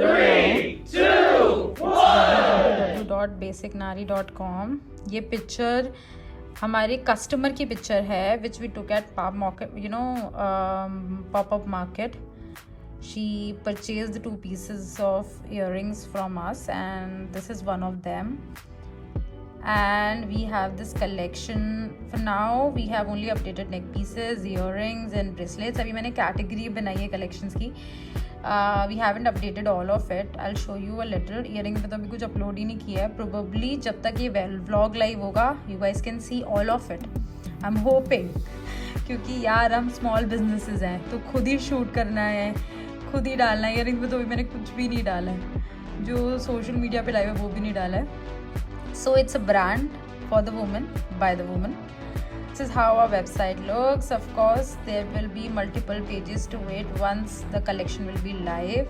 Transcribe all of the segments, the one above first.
www.basicnari.com। ये पिक्चर हमारे कस्टमर की पिक्चर है which we took at pop up market. She purchased 2 pieces of earrings from us and this is one of them, and we have this collection. For now we have only updated neck pieces, earrings and bracelets. अभी मैंने category बनाई है collections की. We haven't updated all of it. I'll show you a little. earrings में तो अभी कुछ upload ही नहीं किया है. Probably जब तक ये vlog live होगा you guys can see all of it. I'm hoping, क्योंकि यार हम small businesses हैं तो खुद ही shoot करना है, खुद ही डालना है। ईयरिंग्स में तो अभी मैंने कुछ भी नहीं डाला है, जो सोशल मीडिया पे लाइव है वो भी नहीं डाला है। So it's a brand for the woman by the woman. This is how our website looks. Of course there will be multiple pages to it once the collection will be live.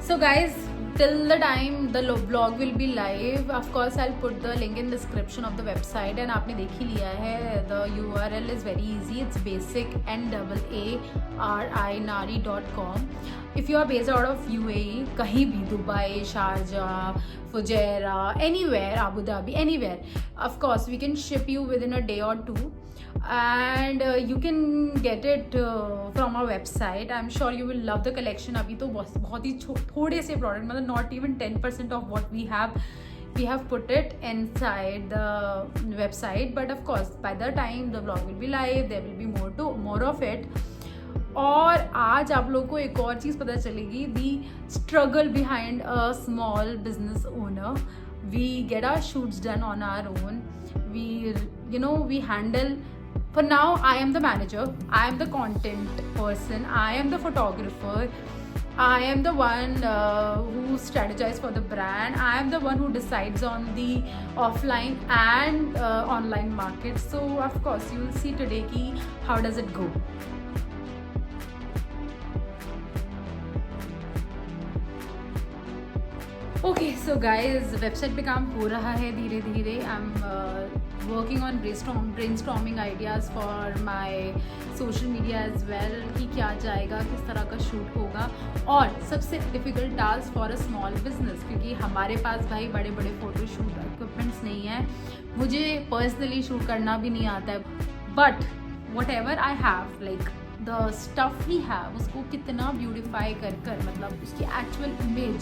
So guys, till the time the vlog will be live, of course I'll put the link in description of the website and आपने देख ही लिया है। The URL is very easy. It's basicnari.com. If you are based out of UAE, कहीं भी, Dubai, Sharjah, Fujairah, anywhere, Abu Dhabi, anywhere, of course we can ship you within a day or 2. And you can get it from our website. I'm sure you will love the collection. अभी तो बहुत ही थोड़े से product, मतलब not even 10% of what we have put it inside the website. But of course by the time the vlog will be live there will be more of it. और आज आप लोगों को एक और चीज़ पता चलेगी, the struggle behind a small business owner. We get our shoots done on our own. We handle. For now, I am the manager, I am the content person, I am the photographer, I am the one who strategizes for the brand, I am the one who decides on the offline and online market. So of course you will see today ki how does it go. Okay so guys, website पे काम हो रहा है धीरे धीरे। I am working on brainstorming ideas for my social media as well, कि क्या जाएगा, किस तरह का शूट होगा। और सबसे difficult task for a small business, क्योंकि हमारे पास भाई बड़े बड़े फ़ोटो शूट इक्विपमेंट्स नहीं हैं, मुझे पर्सनली शूट करना भी नहीं आता है। But whatever I have, like the stuff we have, उसको कितना ब्यूटिफाई कर मतलब उसकी एक्चुअल इमेज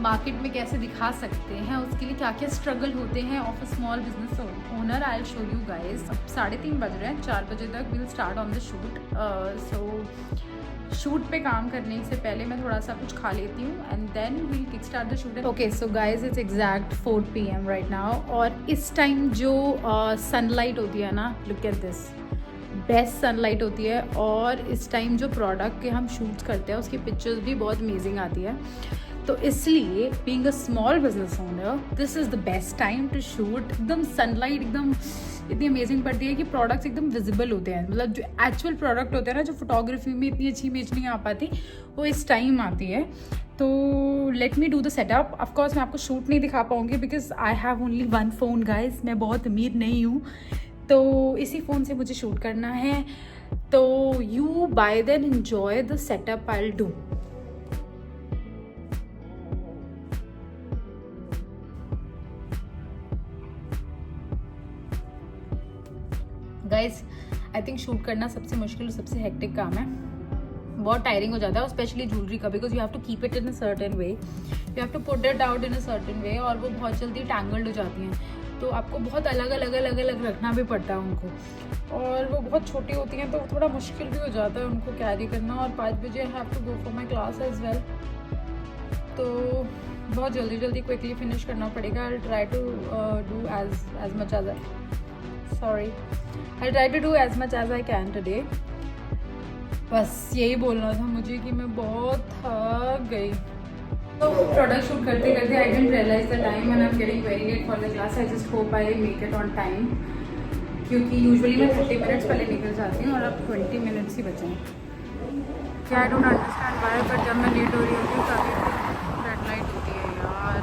मार्केट में कैसे दिखा सकते हैं, उसके लिए क्या क्या स्ट्रगल होते हैं of a small business owner, I will show you guys. अब 3:30 बज रहे हैं, 4 बजे तक will start on the shoot. So shoot पे काम करने से पहले मैं थोड़ा सा कुछ खा लेती हूँ and then will kick start the shoot. Okay so guys, it's exact 4 PM right now, और इस टाइम जो सनलाइट होती है ना, look at this, best sunlight होती है। और इस टाइम जो प्रोडक्ट के हम शूट्स करते हैं उसकी पिक्चर्स भी बहुत अमेजिंग आती है। तो इसलिए being a small business owner, this is the best time to shoot. एकदम सनलाइट एकदम इतनी अमेजिंग पड़ती है कि प्रोडक्ट्स एकदम विजिबल होते हैं, मतलब जो एक्चुअल प्रोडक्ट होते हैं ना, जो फोटोग्राफी में इतनी अच्छी इमेज नहीं आ पाती, वो इस टाइम आती है। तो let me do the setup. Of course मैं आपको शूट नहीं दिखा पाऊँगी because I have only 1 phone guys, मैं बहुत अमीर नहीं हूँ, तो इसी फ़ोन से मुझे शूट करना है। तो you by then enjoy the setup I will do. Guys, I think shoot करना सबसे मुश्किल और सबसे हेक्टिक काम है, बहुत टायरिंग हो जाता है, स्पेशली ज्वेलरी का, because you have to keep it in a certain way, you have to put it out in a certain way, और वो बहुत जल्दी टैंगल्ड हो जाती हैं, तो आपको बहुत अलग अलग रखना भी पड़ता है उनको, और वो बहुत छोटी होती हैं तो थोड़ा मुश्किल भी हो जाता है उनको कैरी करना। और 5 बजे I have to go for my class as well, तो बहुत जल्दी क्विकली फिनिश करना पड़ेगा। I try to do as much as I can today. बस यही बोलना था मुझे कि मैं बहुत थक गई। तो प्रोडक्ट शूट करते करते I didn't realise the time and I am getting very late for the class. I just hope I make it on time, क्योंकि यूजुअली मैं 30 मिनट्स पहले निकल जाती हूँ और अब 20 मिनट्स ही बचे हैं। क्या I don't understand why, but जब मैं लेट हो रही होती हूँ तभी रेड लाइट होती है यार।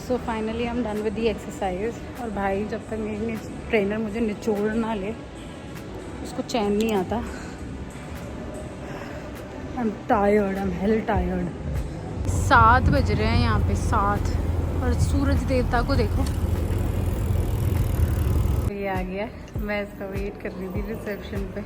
So finally I am done with the exercise. और भाई जब तक मेरी ट्रेनर मुझे निचोड़ ना ले उसको चैन नहीं आता। I am tired, I am hello tired. 7 बज रहे हैं यहाँ पे 7, और सूरज देवता को देखो। ये आ गया, मैं इसका वेट कर रही थी रिसेप्शन पे।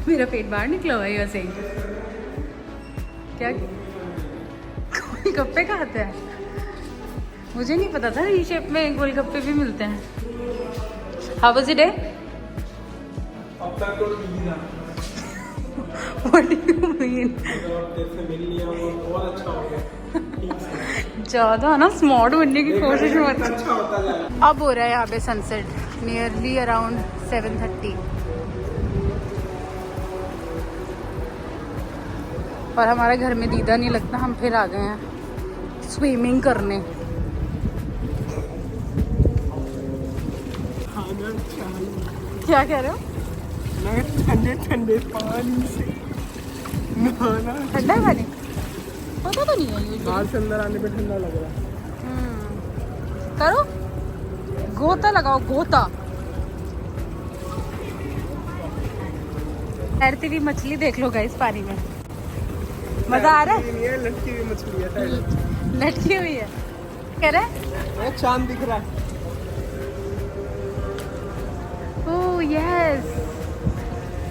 मेरा पेट बाहर निकला हुआ है वैसे ही। क्या गोलगप्पे खाते हैं? मुझे नहीं पता था ई शेप में गोलगप्पे भी मिलते हैं। How was it? अब तक तो ठीक था। What do you mean? जैसे मिल लिया वो बहुत अच्छा हो गया। ज़्यादा ना स्मार्ट बनने की कोशिश मत। अच्छा होता जाए। अब हो रहा है यहाँ पे सनसेट, नियरली अराउंड 7:30, और हमारे घर में दीदा नहीं लगता, हम फिर आ गए हैं स्विमिंग करने। क्या कह रहे हो? ठंडे ठंडे पानी से नहाना। ठंडा पानी पता तो नहीं है usually। बाहर से अंदर आने पे ठंडा लग रहा है। करो, गोता लगाओ, गोता। तैरती हुई मछली देख लो गाइस पानी में, मजा आ रहा है। ये लटकी हुई मछली है, लटकी हुई है, कह रहा है चांद दिख रहा है। ओह यस,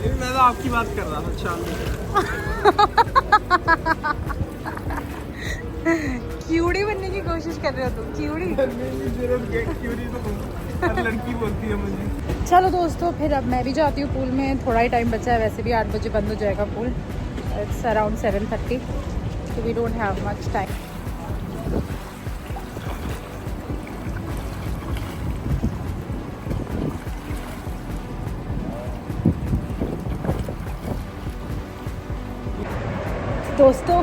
मैं तो आपकी बात कर रहा था, चांद दिख रहा क्यूड़ी बनने की कोशिश कर रहे हो तुम? क्यूड़ी है। क्यूरी तो हर लड़की बोलती है मुझे। चलो दोस्तों, फिर अब मैं भी जाती हूँ पूल में, थोड़ा ही टाइम बचा है, वैसे भी 8 बजे बंद हो जाएगा pool. It's around 7:30, so we don't have much time. दोस्तों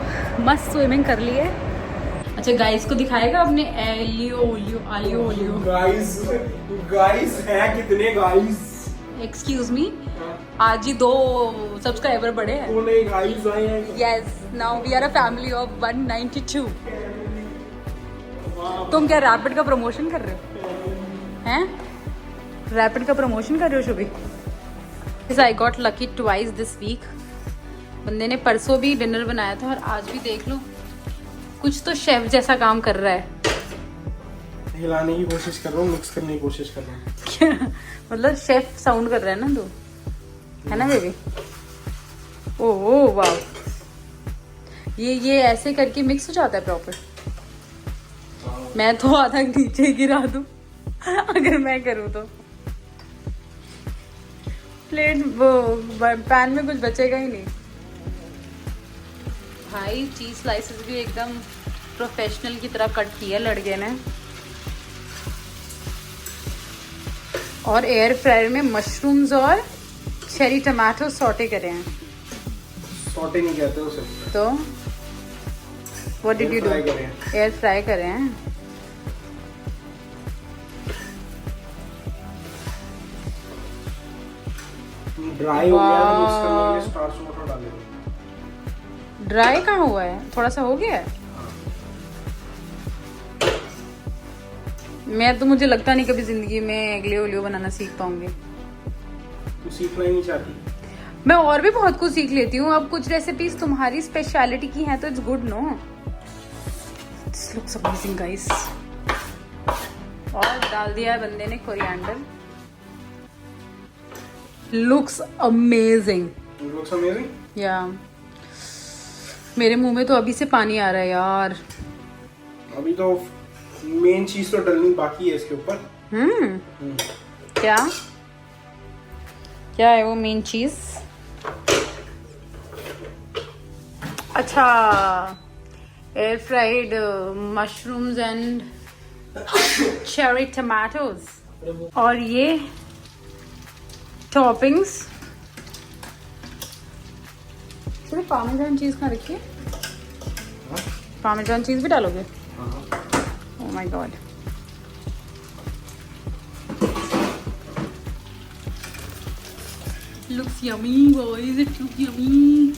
मस्त स्विमिंग कर ली है। अच्छा गाइस को दिखाएगा अपने एलियो ओलियो आलियो ओलियो। गाइस है कितने गाइस? एक्सक्यूज मी, आज ही 2 सब्सक्राइबर बढ़े हैं। तो नहीं गाइस आए हैं। Yes, now we are a family of 192। तुम क्या रैपिड का प्रमोशन कर रहे हो? हैं? रैपिड का प्रमोशन कर रहे हो Shubhi? I got lucky twice this week. बंदे ने परसों भी डिनर बनाया था और आज भी देख लो, कुछ तो शेफ जैसा काम कर रहा है। हिलाने की कोशिश कर रहा हूँ, मिक्स करने की कोशिश कर रहा हूँ। क्या मतलब शेफ साउंड कर रहा है ना तू, है ना बेबी? ओह वाह, ये ऐसे करके मिक्स हो जाता है प्रॉपर। मैं तो आधा नीचे गिरा दूं अगर मैं करूँ तो। प्लेट वो पैन में कुछ बचेगा ही नहीं। भाई चीज स्लाइसेस भी एकदम प्रोफेशनल की तरह कट किया लड़के ने, और एयर फ्रायर में मशरूम्स और चेरी टमाटो सॉटे करे हैं। सॉटे नहीं कहते उसे तो what did you do? Air fry करे हैं। ड्राई हो गया तो मिक्स करने के लिए स्टार्च वाटर डालेंगे। ड्राई कहाँ हुआ है? थोड़ा सा हो गया है। मैं तो, मुझे लगता नहीं कभी जिंदगी में एग्लियो ओलियो बनाना सीख पाऊंगी। तू सीखना ही नहीं चाहती? मैं और भी बहुत कुछ सीख लेती हूँ। अब कुछ रेसिपीज तुम्हारी स्पेशलिटी की हैं तो it's good no. This looks amazing guys. और डाल दिया है बंदे ने coriander. Looks amazing. Looks amazing? या मेरे मुंह में तो अभी से पानी आ रहा है यार। अभी तो मेन चीज तो डलनी बाकी है इसके ऊपर। क्या क्या है वो मेन चीज? अच्छा, air fried mushrooms and cherry tomatoes, और ये टॉपिंग्स। सिर्फ पार्मेजान चीज कहाँ रखी है? पार्मेजान चीज भी डालोगे? Oh my God. Looks yummy, boys. It looks yummy.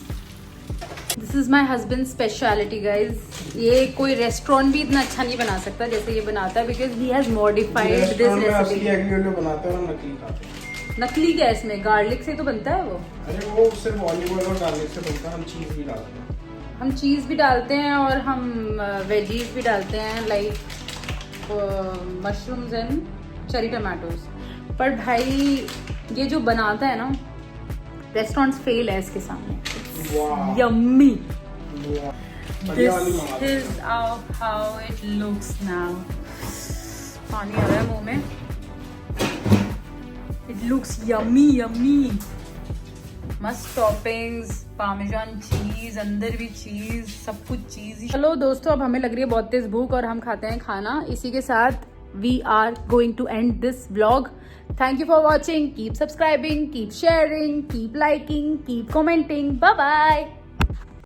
This is my husband's specialty, guys. ये कोई रेस्टोरेंट भी इतना अच्छा नहीं बना सकता जैसे ये बनाता है, because he has modified this restaurant में असली रेसिपी। एग वाले बनाते हैं और नकली खाते हैं। नकली क्या है इसमें? गार्लिक से तो बनता है वो। अरे वो सिर्फ ऑलिव ऑयल और गार्लिक से बनता है, हम चीज भी डालते हैं। हम चीज़ भी डालते हैं और हम वेजीज भी डालते हैं, like mushrooms and cherry tomatoes. पर भाई ये जो बनाता है ना, रेस्टोरेंट्स फेल है इसके सामने। वाह। यम्मी। बढ़िया वाली मंगा this low. Is how it looks now. पानी आ रहा है मुंह में। It looks yummy yummy. मस्त टॉपिंग्स, पार्मेजान चीज, अंदर भी चीज, सब कुछ चीज ही। चलो दोस्तों, अब हमें लग रही है बहुत तेज भूख और हम खाते हैं खाना। इसी के साथ we are going to end this vlog. Thank you for watching. Keep subscribing, keep sharing, keep liking, keep commenting. Bye bye.